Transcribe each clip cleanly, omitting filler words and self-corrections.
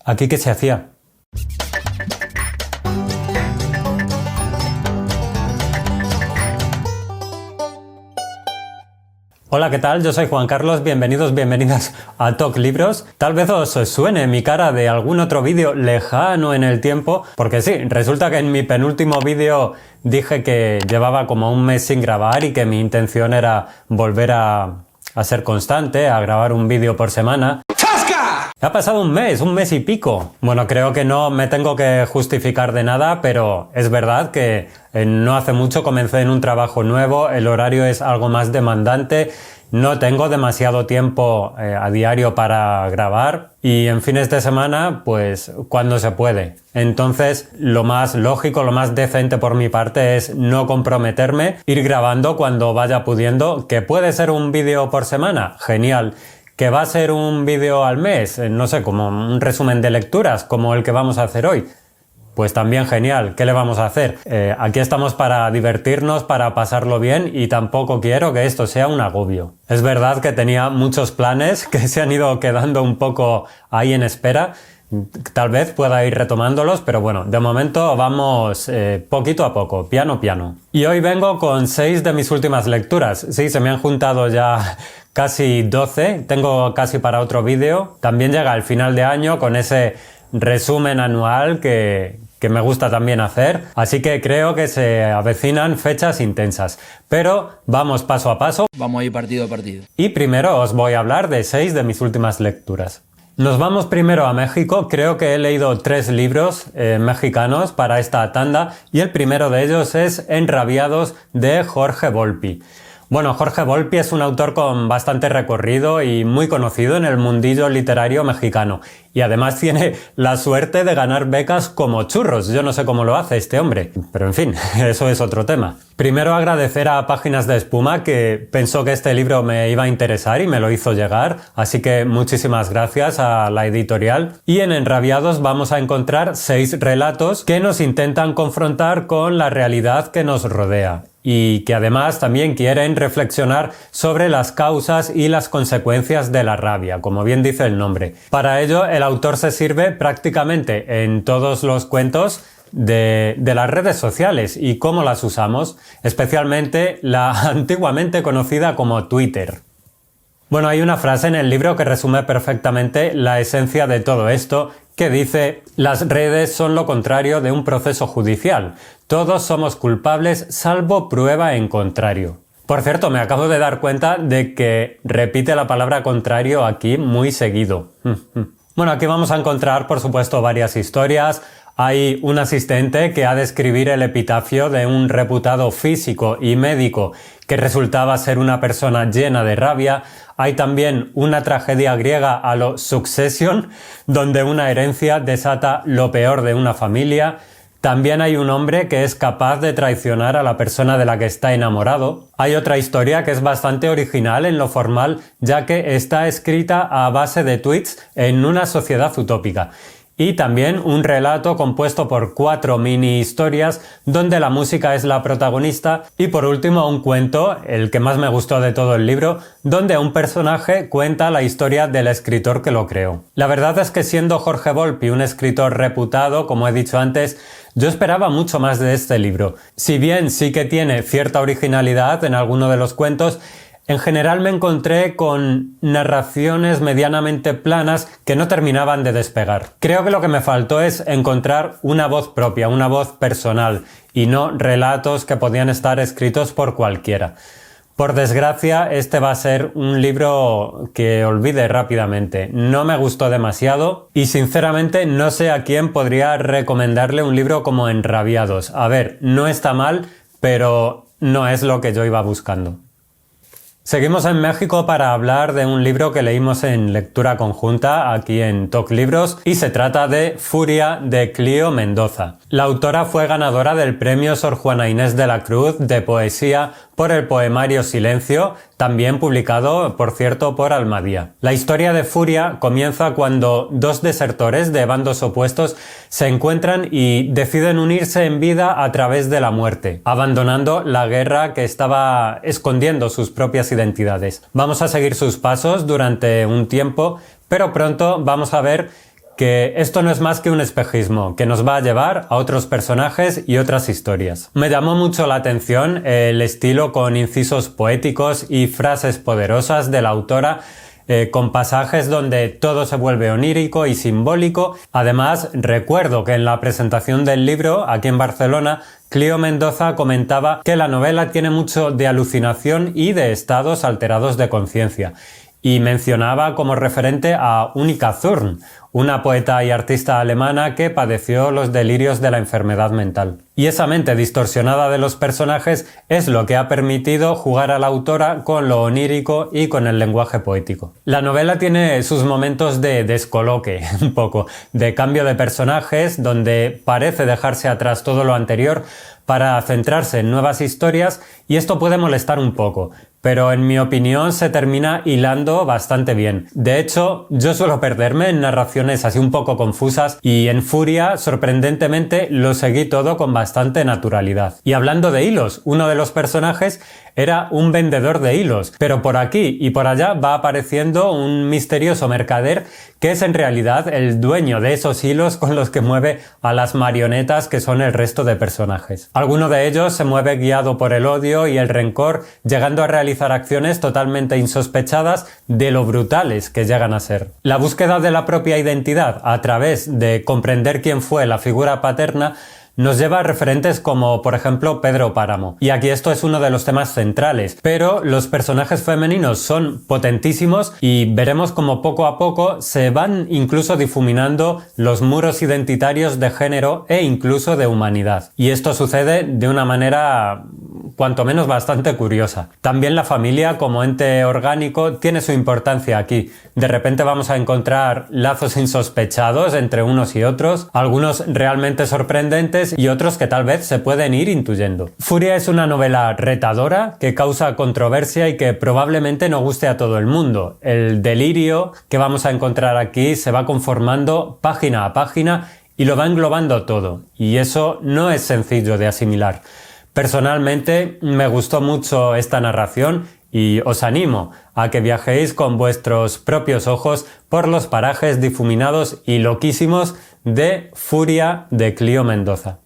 ¿Aquí qué se hacía? Hola, ¿qué tal? Yo soy Juan Carlos, bienvenidas a Talk Libros. Tal vez os suene mi cara de algún otro vídeo lejano en el tiempo, porque sí, resulta que en mi penúltimo vídeo dije que llevaba como un mes sin grabar y que mi intención era volver a ser constante, a grabar un vídeo por semana. Ha pasado un mes y pico. Bueno, creo que no me tengo que justificar de nada, pero es verdad que no hace mucho comencé en un trabajo nuevo, el horario es algo más demandante, no tengo demasiado tiempo a diario para grabar y en fines de semana, pues cuando se puede. Entonces, lo más lógico, lo más decente por mi parte es no comprometerme, ir grabando cuando vaya pudiendo, que puede ser un vídeo por semana, genial. ¿Que va a ser un vídeo al mes? No sé, como un resumen de lecturas, como el que vamos a hacer hoy. Pues también genial, ¿qué le vamos a hacer? Aquí estamos para divertirnos, para pasarlo bien y tampoco quiero que esto sea un agobio. Es verdad que tenía muchos planes que se han ido quedando un poco ahí en espera. Tal vez pueda ir retomándolos, pero bueno, de momento vamos poquito a poco, piano piano. Y hoy vengo con 6 de mis últimas lecturas. Sí, se me han juntado ya casi 12, tengo casi para otro vídeo. También llega el final de año con ese resumen anual que me gusta también hacer. Así que creo que se avecinan fechas intensas. Pero vamos paso a paso. Vamos a ir partido a partido. Y primero os voy a hablar de 6 de mis últimas lecturas. Nos vamos primero a México, creo que he leído 3 libros mexicanos para esta tanda y el primero de ellos es Enrabiados de Jorge Volpi. Bueno, Jorge Volpi es un autor con bastante recorrido y muy conocido en el mundillo literario mexicano y además tiene la suerte de ganar becas como churros. Yo no sé cómo lo hace este hombre, pero en fin, eso es otro tema. Primero agradecer a Páginas de Espuma que pensó que este libro me iba a interesar y me lo hizo llegar, así que muchísimas gracias a la editorial. Y en Enrabiados vamos a encontrar 6 relatos que nos intentan confrontar con la realidad que nos rodea y que además también quieren reflexionar sobre las causas y las consecuencias de la rabia, como bien dice el nombre. Para ello, el autor se sirve prácticamente en todos los cuentos de las redes sociales y cómo las usamos, especialmente la antiguamente conocida como Twitter. Bueno, hay una frase en el libro que resume perfectamente la esencia de todo esto, que dice: las redes son lo contrario de un proceso judicial. Todos somos culpables salvo prueba en contrario. Por cierto, me acabo de dar cuenta de que repite la palabra contrario aquí muy seguido. Bueno, aquí vamos a encontrar, por supuesto, varias historias. Hay un asistente que ha de escribir el epitafio de un reputado físico y médico que resultaba ser una persona llena de rabia. Hay también una tragedia griega a lo Succession, donde una herencia desata lo peor de una familia. También hay un hombre que es capaz de traicionar a la persona de la que está enamorado. Hay otra historia que es bastante original en lo formal, ya que está escrita a base de tweets en una sociedad utópica. Y también un relato compuesto por 4 mini historias donde la música es la protagonista y por último un cuento, el que más me gustó de todo el libro, donde un personaje cuenta la historia del escritor que lo creó. La verdad es que siendo Jorge Volpi un escritor reputado, como he dicho antes, yo esperaba mucho más de este libro. Si bien sí que tiene cierta originalidad en alguno de los cuentos, en general me encontré con narraciones medianamente planas que no terminaban de despegar. Creo que lo que me faltó es encontrar una voz propia, una voz personal, y no relatos que podían estar escritos por cualquiera. Por desgracia, este va a ser un libro que olvide rápidamente. No me gustó demasiado y sinceramente no sé a quién podría recomendarle un libro como Enrabiados. A ver, no está mal, pero no es lo que yo iba buscando. Seguimos en México para hablar de un libro que leímos en lectura conjunta aquí en Talk Libros y se trata de Furia de Clío Mendoza. La autora fue ganadora del premio Sor Juana Inés de la Cruz de poesía por el poemario Silencio, también publicado, por cierto, por Almadía. La historia de Furia comienza cuando 2 desertores de bandos opuestos se encuentran y deciden unirse en vida a través de la muerte, abandonando la guerra que estaba escondiendo sus propias identidades. Vamos a seguir sus pasos durante un tiempo, pero pronto vamos a ver que esto no es más que un espejismo, que nos va a llevar a otros personajes y otras historias. Me llamó mucho la atención el estilo con incisos poéticos y frases poderosas de la autora, con pasajes donde todo se vuelve onírico y simbólico. Además, recuerdo que en la presentación del libro, aquí en Barcelona, Clio Mendoza comentaba que la novela tiene mucho de alucinación y de estados alterados de conciencia, y mencionaba como referente a Unica Thurn, una poeta y artista alemana que padeció los delirios de la enfermedad mental. Y esa mente distorsionada de los personajes es lo que ha permitido jugar a la autora con lo onírico y con el lenguaje poético. La novela tiene sus momentos de descoloque, un poco, de cambio de personajes, donde parece dejarse atrás todo lo anterior para centrarse en nuevas historias, y esto puede molestar un poco, pero en mi opinión se termina hilando bastante bien. De hecho, yo suelo perderme en narraciones así un poco confusas, y en Furia, sorprendentemente, lo seguí todo con bastante naturalidad. Y hablando de hilos, uno de los personajes era un vendedor de hilos, pero por aquí y por allá va apareciendo un misterioso mercader que es en realidad el dueño de esos hilos con los que mueve a las marionetas que son el resto de personajes. Alguno de ellos se mueve guiado por el odio y el rencor, llegando a realizar acciones totalmente insospechadas de lo brutales que llegan a ser. La búsqueda de la propia identidad a través de comprender quién fue la figura paterna nos lleva a referentes como, por ejemplo, Pedro Páramo. Y aquí esto es uno de los temas centrales, pero los personajes femeninos son potentísimos y veremos como poco a poco se van incluso difuminando los muros identitarios de género e incluso de humanidad. Y esto sucede de una manera cuanto menos bastante curiosa. También la familia como ente orgánico tiene su importancia aquí. De repente vamos a encontrar lazos insospechados entre unos y otros, algunos realmente sorprendentes y otros que tal vez se pueden ir intuyendo. Furia es una novela retadora que causa controversia y que probablemente no guste a todo el mundo. El delirio que vamos a encontrar aquí se va conformando página a página y lo va englobando todo, y eso no es sencillo de asimilar. Personalmente me gustó mucho esta narración y os animo a que viajéis con vuestros propios ojos por los parajes difuminados y loquísimos de Furia de Clio Mendoza.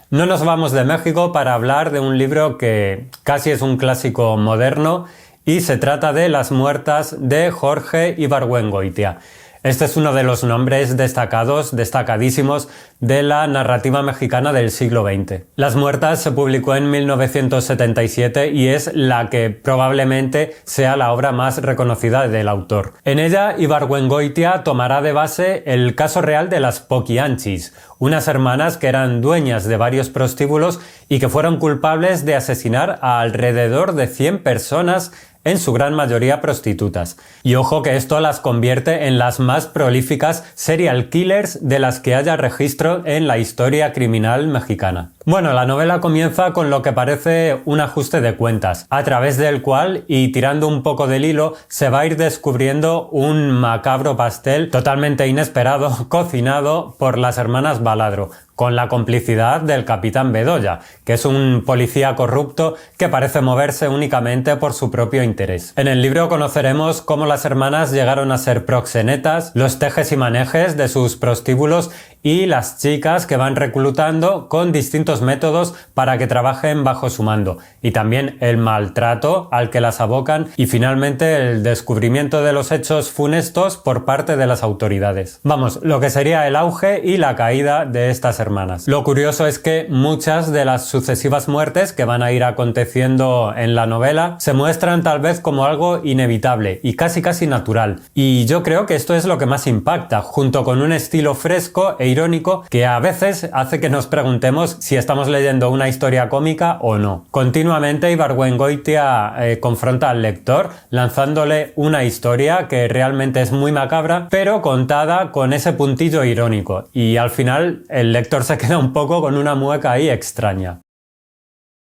No nos vamos de México para hablar de un libro que casi es un clásico moderno, y se trata de Las muertas de Jorge Ibargüengoitia. Este es uno de los nombres destacadísimos de la narrativa mexicana del siglo XX. Las muertas se publicó en 1977 y es la que probablemente sea la obra más reconocida del autor. En ella, Ibargüengoitia tomará de base el caso real de las Poquianchis, unas hermanas que eran dueñas de varios prostíbulos y que fueron culpables de asesinar a alrededor de 100 personas, en su gran mayoría prostitutas. Y ojo que esto las convierte en las más prolíficas serial killers de las que haya registro en la historia criminal mexicana. Bueno, la novela comienza con lo que parece un ajuste de cuentas, a través del cual, y tirando un poco del hilo, se va a ir descubriendo un macabro pastel totalmente inesperado, cocinado por las hermanas Baladro, con la complicidad del capitán Bedoya, que es un policía corrupto que parece moverse únicamente por su propio interés. En el libro conoceremos cómo las hermanas llegaron a ser proxenetas, los tejes y manejes de sus prostíbulos y las chicas que van reclutando con distintos métodos para que trabajen bajo su mando, y también el maltrato al que las abocan y finalmente el descubrimiento de los hechos funestos por parte de las autoridades. Vamos, lo que sería el auge y la caída de estas hermanas. Lo curioso es que muchas de las sucesivas muertes que van a ir aconteciendo en la novela se muestran tal vez como algo inevitable y casi natural, y yo creo que esto es lo que más impacta, junto con un estilo fresco e irónico que a veces hace que nos preguntemos si estamos leyendo una historia cómica o no. Continuamente Ibargüengoitia confronta al lector lanzándole una historia que realmente es muy macabra, pero contada con ese puntillo irónico, y al final el lector se queda un poco con una mueca ahí extraña.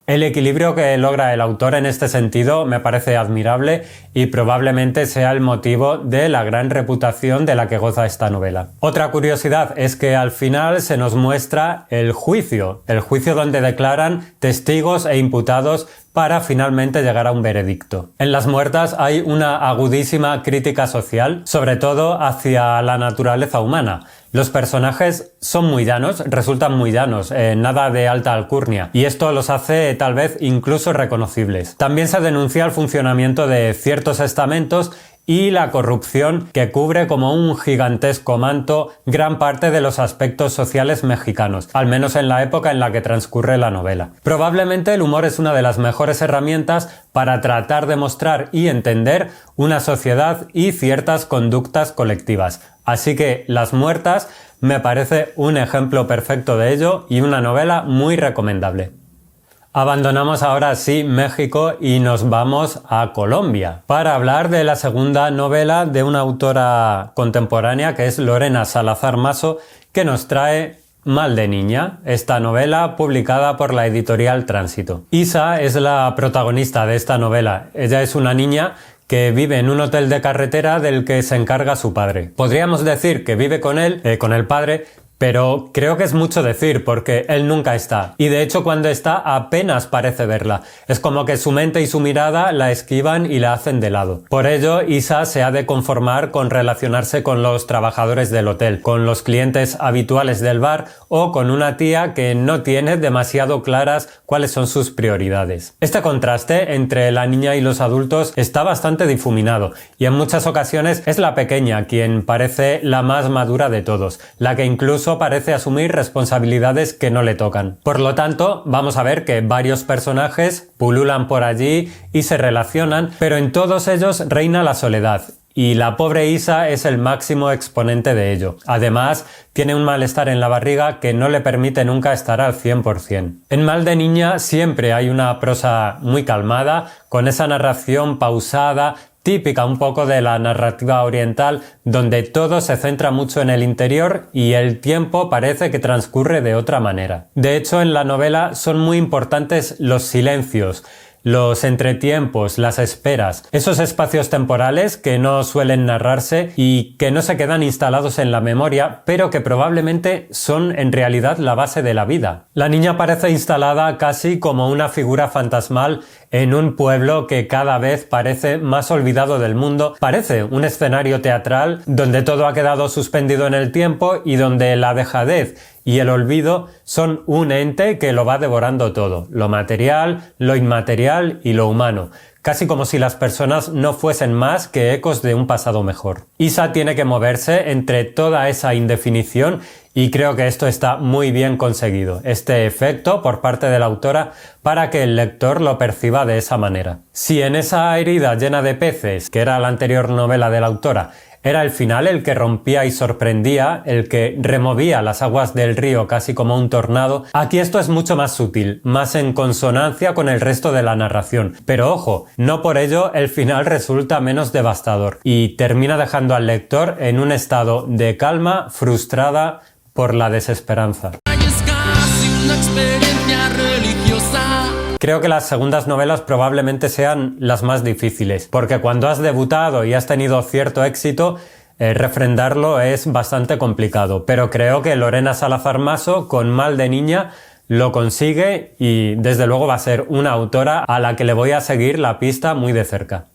El equilibrio que logra el autor en este sentido me parece admirable y probablemente sea el motivo de la gran reputación de la que goza esta novela. Otra curiosidad es que al final se nos muestra el juicio donde declaran testigos e imputados para finalmente llegar a un veredicto. En Las muertas hay una agudísima crítica social, sobre todo hacia la naturaleza humana. Los personajes son muy llanos, resultan muy llanos, nada de alta alcurnia, y esto los hace tal vez incluso reconocibles. También se denuncia el funcionamiento de ciertos estamentos y la corrupción que cubre como un gigantesco manto gran parte de los aspectos sociales mexicanos, al menos en la época en la que transcurre la novela. Probablemente el humor es una de las mejores herramientas para tratar de mostrar y entender una sociedad y ciertas conductas colectivas. Así que Las muertas me parece un ejemplo perfecto de ello y una novela muy recomendable. Abandonamos ahora sí México y nos vamos a Colombia para hablar de la segunda novela de una autora contemporánea que es Lorena Salazar Masso, que nos trae Mal de niña, esta novela publicada por la editorial Tránsito. Isa es la protagonista de esta novela. Ella es una niña que vive en un hotel de carretera del que se encarga su padre. Podríamos decir que vive con él, con el padre, pero creo que es mucho decir porque él nunca está. Y de hecho cuando está apenas parece verla. Es como que su mente y su mirada la esquivan y la hacen de lado. Por ello Isa se ha de conformar con relacionarse con los trabajadores del hotel, con los clientes habituales del bar o con una tía que no tiene demasiado claras cuáles son sus prioridades. Este contraste entre la niña y los adultos está bastante difuminado y en muchas ocasiones es la pequeña quien parece la más madura de todos, la que incluso parece asumir responsabilidades que no le tocan. Por lo tanto, vamos a ver que varios personajes pululan por allí y se relacionan, pero en todos ellos reina la soledad. Y la pobre Isa es el máximo exponente de ello. Además, tiene un malestar en la barriga que no le permite nunca estar al 100%. En Mal de niña siempre hay una prosa muy calmada, con esa narración pausada, típica un poco de la narrativa oriental, donde todo se centra mucho en el interior y el tiempo parece que transcurre de otra manera. De hecho, en la novela son muy importantes los silencios, los entretiempos, las esperas, esos espacios temporales que no suelen narrarse y que no se quedan instalados en la memoria, pero que probablemente son en realidad la base de la vida. La niña parece instalada casi como una figura fantasmal en un pueblo que cada vez parece más olvidado del mundo, parece un escenario teatral donde todo ha quedado suspendido en el tiempo y donde la dejadez y el olvido son un ente que lo va devorando todo, lo material, lo inmaterial y lo humano, casi como si las personas no fuesen más que ecos de un pasado mejor. Isa tiene que moverse entre toda esa indefinición y creo que esto está muy bien conseguido, este efecto por parte de la autora para que el lector lo perciba de esa manera. Si en esa herida llena de peces, que era la anterior novela de la autora, era el final el que rompía y sorprendía, el que removía las aguas del río casi como un tornado. Aquí esto es mucho más sutil, más en consonancia con el resto de la narración. Pero ojo, no por ello el final resulta menos devastador y termina dejando al lector en un estado de calma frustrada por la desesperanza. Es casi una experiencia religiosa. Creo que las segundas novelas probablemente sean las más difíciles, porque cuando has debutado y has tenido cierto éxito, refrendarlo es bastante complicado. Pero creo que Lorena Salazar Masso, con Mal de niña, lo consigue y desde luego va a ser una autora a la que le voy a seguir la pista muy de cerca.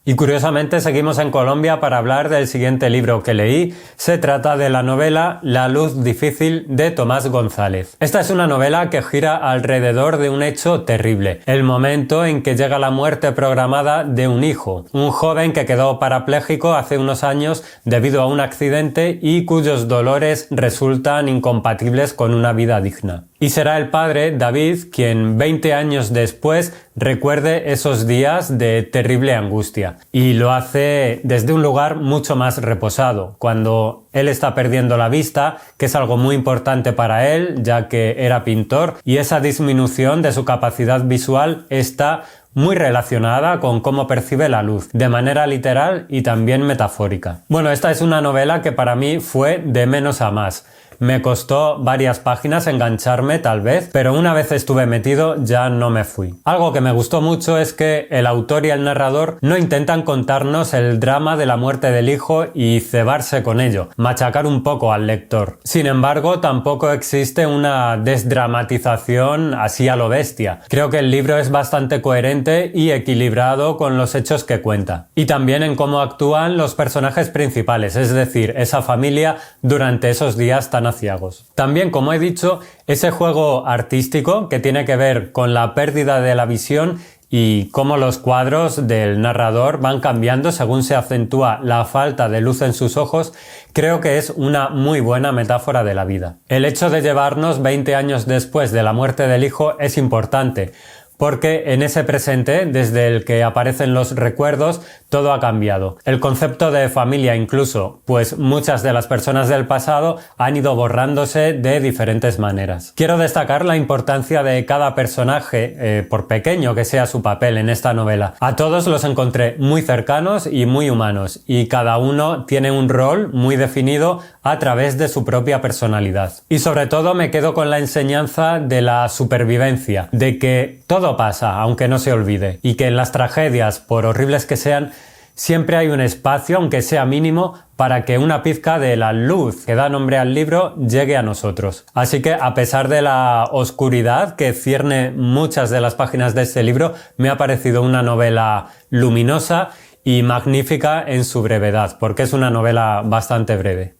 Y curiosamente seguimos en Colombia para hablar del siguiente libro que leí. Se trata de la novela La luz difícil de Tomás González. Esta es una novela que gira alrededor de un hecho terrible, el momento en que llega la muerte programada de un hijo, un joven que quedó parapléjico hace unos años debido a un accidente y cuyos dolores resultan incompatibles con una vida digna. Y será el padre, David, quien 20 años después recuerde esos días de terrible angustia. Y lo hace desde un lugar mucho más reposado, cuando él está perdiendo la vista, que es algo muy importante para él, ya que era pintor, y esa disminución de su capacidad visual está muy relacionada con cómo percibe la luz, de manera literal y también metafórica. Bueno, esta es una novela que para mí fue de menos a más. me costó varias páginas engancharme tal vez, pero una vez estuve metido ya no me fui. Algo que me gustó mucho es que el autor y el narrador no intentan contarnos el drama de la muerte del hijo y cebarse con ello, machacar un poco al lector. Sin embargo, tampoco existe una desdramatización así a lo bestia. Creo que el libro es bastante coherente y equilibrado con los hechos que cuenta. Y también en cómo actúan los personajes principales, es decir, esa familia durante esos días tan aciagos. También, como he dicho, ese juego artístico que tiene que ver con la pérdida de la visión y cómo los cuadros del narrador van cambiando según se acentúa la falta de luz en sus ojos, creo que es una muy buena metáfora de la vida. El hecho de llevarnos 20 años después de la muerte del hijo es importante, porque en ese presente, desde el que aparecen los recuerdos, todo ha cambiado. El concepto de familia incluso, pues muchas de las personas del pasado han ido borrándose de diferentes maneras. Quiero destacar la importancia de cada personaje, por pequeño que sea su papel en esta novela. A todos los encontré muy cercanos y muy humanos, y cada uno tiene un rol muy definido a través de su propia personalidad. Y sobre todo me quedo con la enseñanza de la supervivencia, de que todo pasa, aunque no se olvide, y que en las tragedias, por horribles que sean, siempre hay un espacio, aunque sea mínimo, para que una pizca de la luz que da nombre al libro llegue a nosotros. Así que, a pesar de la oscuridad que cierne muchas de las páginas de este libro, me ha parecido una novela luminosa y magnífica en su brevedad, porque es una novela bastante breve.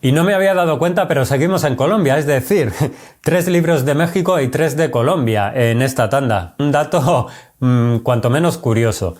Y no me había dado cuenta, pero seguimos en Colombia, es decir, 3 libros de México y 3 de Colombia en esta tanda. Un dato cuanto menos curioso.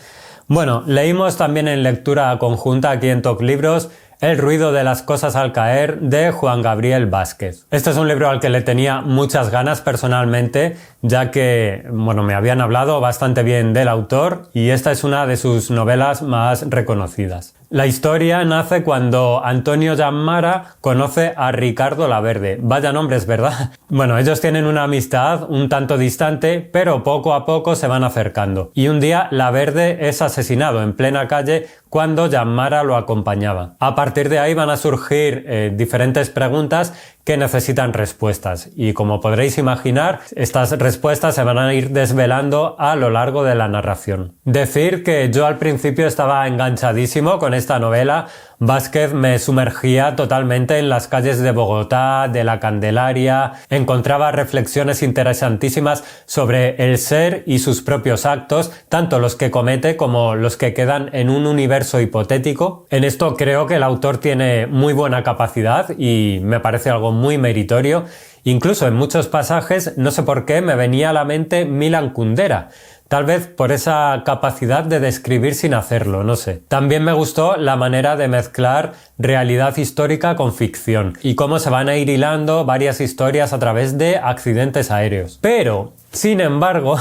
Bueno, leímos también en lectura conjunta aquí en Talk Libros El ruido de las cosas al caer de Juan Gabriel Vázquez. Este es un libro al que le tenía muchas ganas personalmente, ya que, bueno, me habían hablado bastante bien del autor y esta es una de sus novelas más reconocidas. La historia nace cuando Antonio Llammara conoce a Ricardo Laverde. Vaya nombres, ¿verdad? Bueno, ellos tienen una amistad un tanto distante, pero poco a poco se van acercando. Y un día Laverde es asesinado en plena calle cuando Llammara lo acompañaba. A partir de ahí van a surgir diferentes preguntas que necesitan respuestas y, como podréis imaginar, estas respuestas se van a ir desvelando a lo largo de la narración. Decir que yo al principio estaba enganchadísimo con esta novela. Vázquez me sumergía totalmente en las calles de Bogotá, de la Candelaria, encontraba reflexiones interesantísimas sobre el ser y sus propios actos, tanto los que comete como los que quedan en un universo hipotético. En esto creo que el autor tiene muy buena capacidad y me parece algo muy meritorio. Incluso en muchos pasajes, no sé por qué, me venía a la mente Milan Kundera. Tal vez por esa capacidad de describir sin hacerlo, no sé. También me gustó la manera de mezclar realidad histórica con ficción y cómo se van a ir hilando varias historias a través de accidentes aéreos. Pero, sin embargo,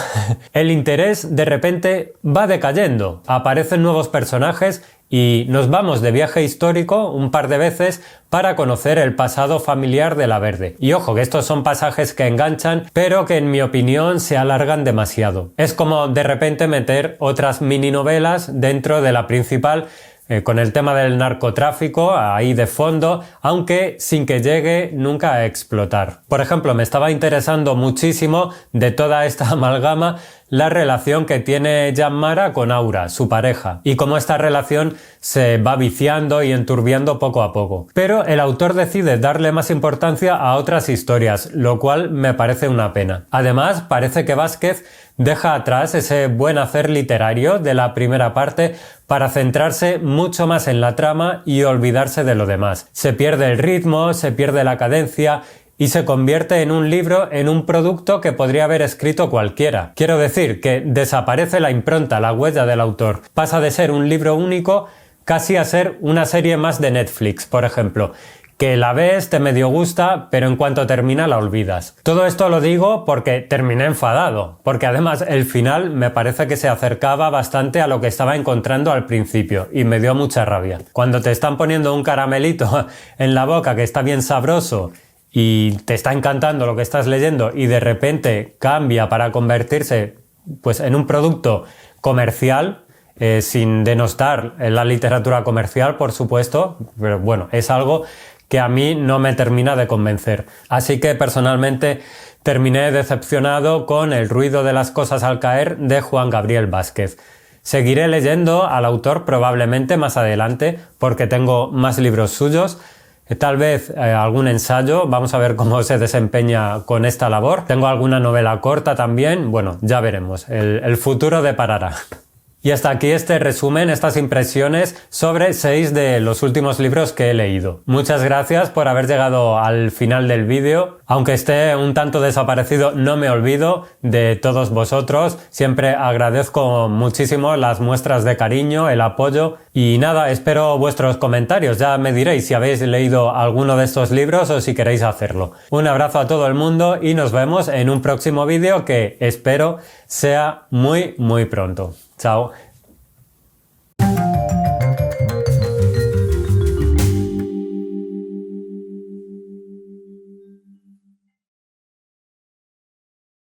el interés de repente va decayendo. Aparecen nuevos personajes y nos vamos de viaje histórico un par de veces para conocer el pasado familiar de Laverde. Y ojo, que estos son pasajes que enganchan, pero que en mi opinión se alargan demasiado. Es como de repente meter otras mini novelas dentro de la principal, con el tema del narcotráfico ahí de fondo, aunque sin que llegue nunca a explotar. Por ejemplo, me estaba interesando muchísimo de toda esta amalgama la relación que tiene Llammara con Aura, su pareja, y cómo esta relación se va viciando y enturbiando poco a poco. Pero el autor decide darle más importancia a otras historias, lo cual me parece una pena. Además, parece que Vázquez deja atrás ese buen hacer literario de la primera parte para centrarse mucho más en la trama y olvidarse de lo demás. Se pierde el ritmo, se pierde la cadencia y se convierte en un libro, en un producto que podría haber escrito cualquiera. Quiero decir que desaparece la impronta, la huella del autor. Pasa de ser un libro único casi a ser una serie más de Netflix, por ejemplo, que la ves, te medio gusta, pero en cuanto termina la olvidas. Todo esto lo digo porque terminé enfadado, porque además el final me parece que se acercaba bastante a lo que estaba encontrando al principio y me dio mucha rabia. Cuando te están poniendo un caramelito en la boca que está bien sabroso y te está encantando lo que estás leyendo y de repente cambia para convertirse pues en un producto comercial, sin denostar la literatura comercial, por supuesto, pero bueno, es algo que a mí no me termina de convencer. Así que personalmente terminé decepcionado con El ruido de las cosas al caer de Juan Gabriel Vázquez. Seguiré leyendo al autor probablemente más adelante porque tengo más libros suyos, tal vez algún ensayo, vamos a ver cómo se desempeña con esta labor. Tengo alguna novela corta también, bueno, ya veremos, el futuro deparará. Y hasta aquí este resumen, estas impresiones sobre 6 de los últimos libros que he leído. Muchas gracias por haber llegado al final del vídeo. Aunque esté un tanto desaparecido, no me olvido de todos vosotros. Siempre agradezco muchísimo las muestras de cariño, el apoyo. Y nada, espero vuestros comentarios. Ya me diréis si habéis leído alguno de estos libros o si queréis hacerlo. Un abrazo a todo el mundo y nos vemos en un próximo vídeo que espero sea muy pronto. Chao.